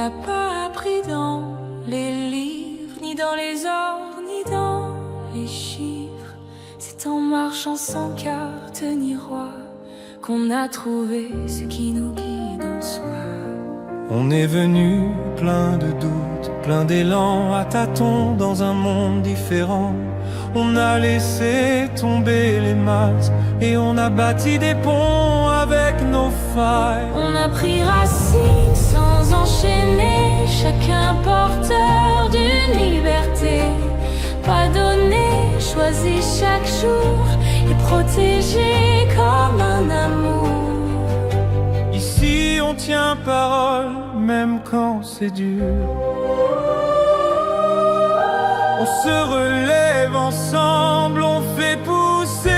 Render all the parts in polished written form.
l'a pas appris dans les livres, ni dans les ordres, ni dans les chiffres. C'est en marchant sans carte ni roi qu'on a trouvé ce qui nous guide en soi. On est venu plein de doutes, plein d'élan, à tâtons dans un monde différent. On a laissé tomber les masques et on a bâti des ponts avec nos failles. On a pris racine sans enchaîner, chacun porteur d'une liberté. Pas donné, choisi chaque jour et protégé comme un amour. Ici on tient parole, même quand c'est dur. On se relève ensemble, on fait pousser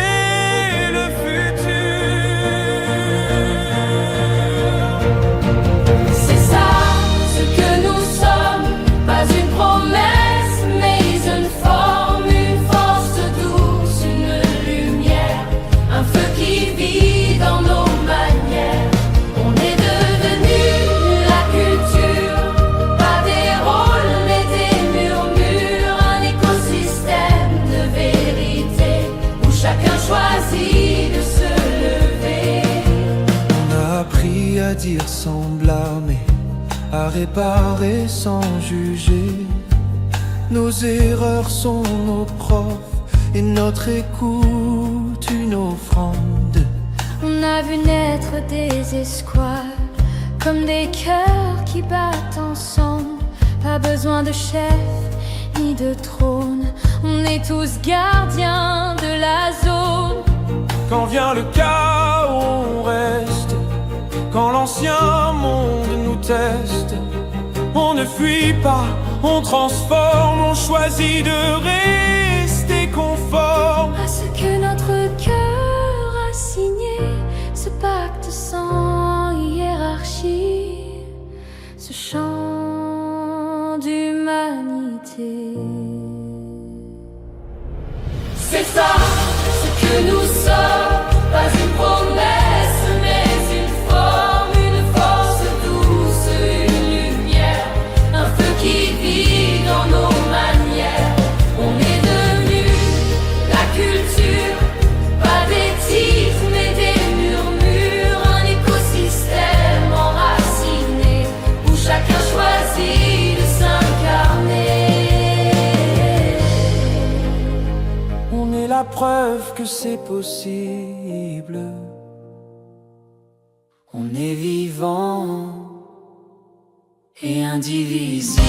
le futur. C'est ça, ce que nous sommes, pas une promesse, mais une forme, une force douce, une lumière, un feu qui vit dans nos manières. On est devenu la culture, pas des rôles, mais des murmures, un écosystème de vérité, où chacun choisit de se lever. On a appris à dire sans blâmer, à réparer sans juger. Nos erreurs sont nos profs et notre écoute une offrande. On a vu naître des espoirs, comme des cœurs qui battent ensemble. Pas besoin de chef ni de trône, on est tous gardiens de la zone. Quand vient le chaos, on reste. Quand l'ancien monde nous teste, on ne fuit pas, on transforme, on choisit de rester conforme À ce que notre cœur a signé, ce pacte sans hiérarchie, ce chant d'humanité. C'est ça, ce que nous sommes, pas une promesse, mais une forme, une force douce, une lumière, un feu qui vit dans nos manières. On est devenu la culture, pas des titres, mais des murmures, un écosystème enraciné, où chacun choisit de s'incarner. On est la preuve que c'est possible. On est vivant et indivisible.